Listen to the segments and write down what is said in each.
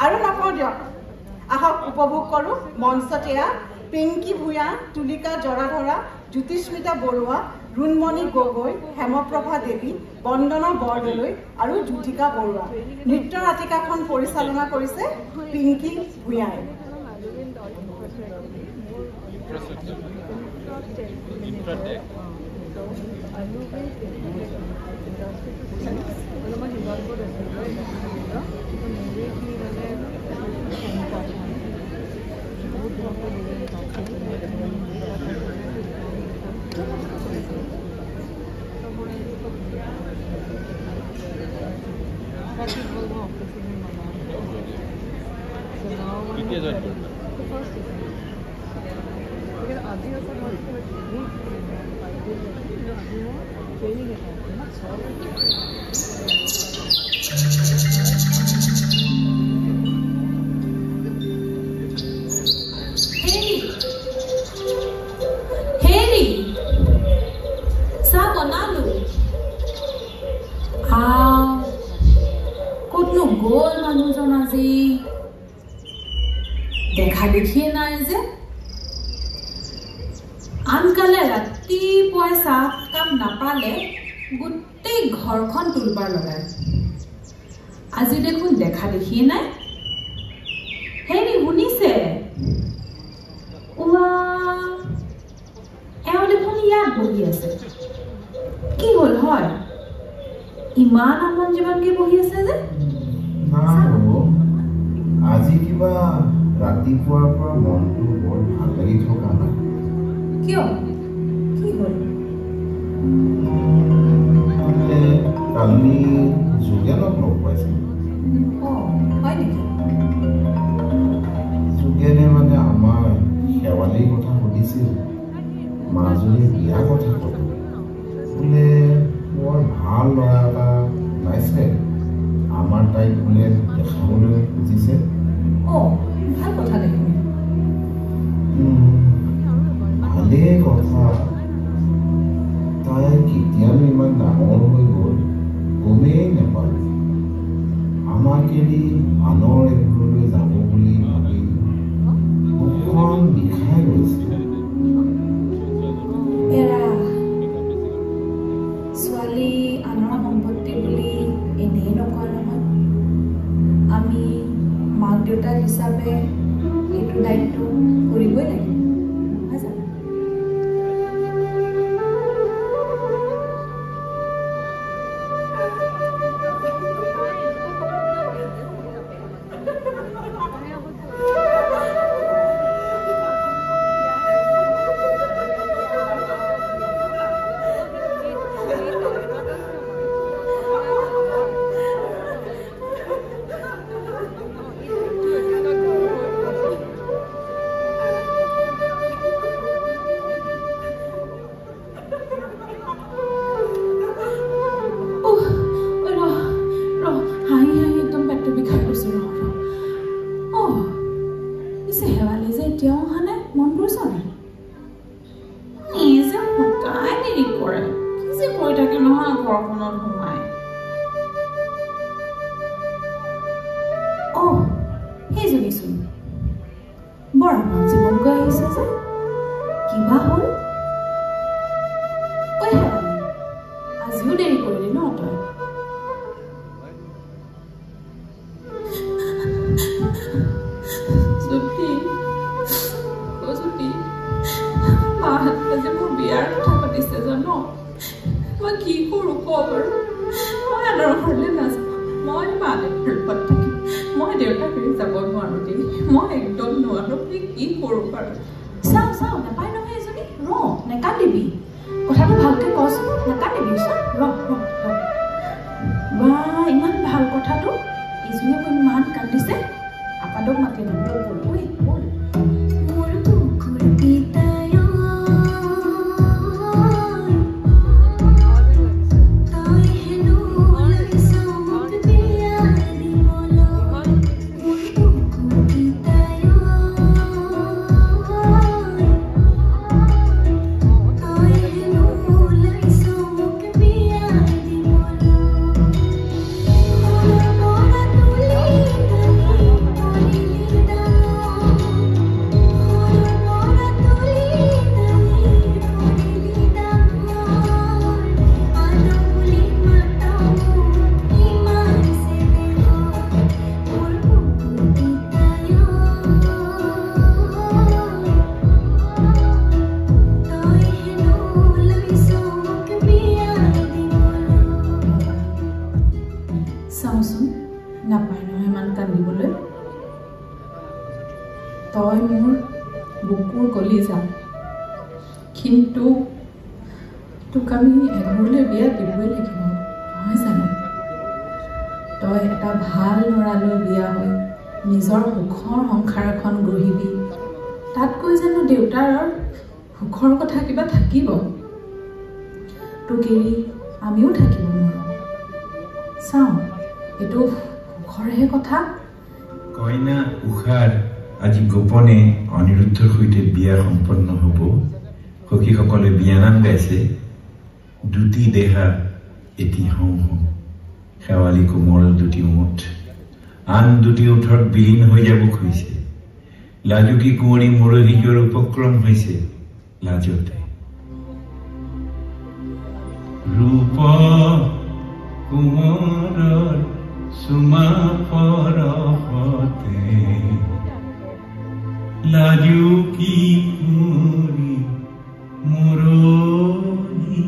আৰু নকওঁ দিয়ক আহক উপভোগ কৰোঁ মঞ্চত এয়া পিংকি ভূঞা, তুলিকা জৰাধৰা, জ্যোতিস্মিতা বৰুৱা, ৰুণমণি গগৈ, হেমপ্ৰভা দেৱী, বন্দনা বৰদলৈ আৰু জ্যোতিকা বৰুৱা। নৃত্য নাটিকাখন পৰিচালনা কৰিছে পিংকি ভূঞাই। কতনো গ'ল মানুহজন আজি দেখা দেখিয়ে নাই যে আনকালে ৰাতিপুৱাই চাহ কাপ নাপালে গোটেই ঘৰখন তুলবাৰ লগায় আজি দেখোন দেখা দেখিয়ে নাই হেৰি শুনিছে এওঁ দেখোন ইয়াত বহি আছে কি হ'ল হয় ইমান আমন জীৱনকে বহি আছে যে আজি কিবা ৰাতিপুৱাৰ পৰা মনটো বৰ ভাল লাগি থকা নাই কিয় কি হ'ল কালি যোগেনক লগ পাইছিল হয় নেকি যোগেনে মানে আমাৰ শেৱালিৰ কথা সুধিছিল মাজুলীৰ বিয়া কথা ক'লে বোলে বৰ ভাল ল'ৰা এটা পাইছে আমাৰ তাইক বোলে দেখাবলৈ খুজিছে ভাল কথা দেখোন ভালেই কথা তাই কেতিয়ানো ইমান ডাঙৰ হৈ গ'ল গমেই নাপালো আমাক এৰি আনৰ এঘৰলৈ যাব বুলি ভাবি অকণ বিষাই গৈছে ছোৱালী আনৰ সম্পত্তি বুলি এনেই নকয় নহয় আমি মাক দেউতাক হিচাপে এইটো দায়িত্ব কৰিবই লাগিব নহয় জানো আজিও দেৰি কৰিলি ন তই মাহঁতে যে মোৰ বিয়াৰ কথা পাতিছে জানো মই কি কৰোঁ ক বাৰু মই আনৰ ঘৰলৈ নাযাওঁ মই মা দেউতাৰ লগত থাকিম মই দেউতাক এৰি যাব নোৱাৰোঁ দেই মই একদম নোৱাৰোঁ কি কৰোঁ বাৰু চাওঁ নাপায় নহয় এজনী নেকান্দিবি কথাটো ভালকে কচোন নেকান্দিবি বা ইমান ভাল কথাটো ইজনীয়ে ইমান কান্দিছে আপাদক মাতি বল কান্দিবলৈ তই মোৰ বুকুৰ কলিজা কিন্তু তোক আমি এঘৰলৈ বিয়া দিবই লাগিব নহয় জানো তই এটা ভাল ল'ৰালৈ বিয়া হৈ নিজৰ সুখৰ সংসাৰ এখন গঢ়িবি তাতকৈ জানো দেউতাৰ সুখৰ কথা কিবা থাকিব তোক এৰি আমিও থাকিব নোৱাৰোঁ চাওঁ এইটো সুখৰহে কথা কইনা উষাৰ আজি গোপনে অনিৰুদ্ধৰ সৈতে বিয়া সম্পন্ন হ'ব সখীসকলে বিয়ানাম গাইছে দুটি দেহা এটি হওঁ হওঁ শেৱালি কোমল দুটি ওঠ আন দুটি ওঠত বিলীন হৈ যাব খুজিছে লাজুকী কুঁৱৰী মৰহীজৰ উপক্ৰম হৈছে লাজতে ৰূপ কুমাৰৰ সুমা পৰহতে লাজুকী কুঁৱৰী মৰহী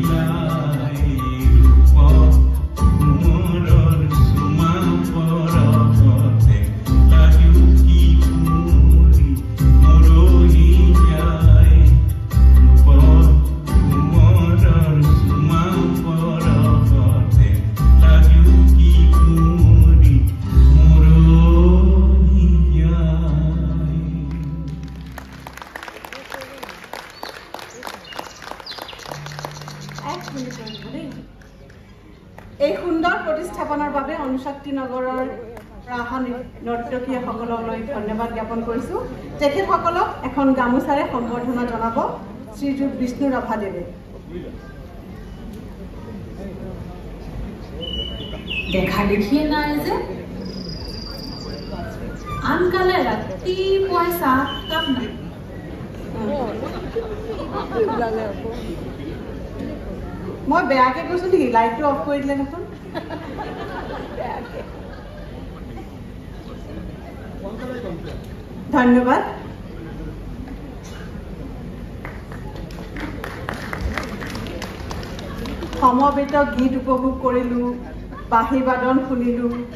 যায় এই সুন্দৰ প্ৰতিস্থাপনৰ বাবে অনুশক্তি নগৰৰ নৰ্তকীসকললৈ ধন্যবাদ জ্ঞাপন কৰিছোঁ তেখেতসকলক এখন গামোচাৰে সম্বৰ্ধনা জনাব শ্ৰীযুত বিষ্ণু ৰাভাদেৱে দেখা দেখিয়ে নাই যে আনকালে ৰাতিপুৱাই চাহ কাপ নাই মই বেয়াকে কৈছো নেকি লাইটটো অফ কৰি দিলে দেখোন ধন্যবাদ সমবেত গীত উপভোগ কৰিলো বাঁহী বাদন শুনিলো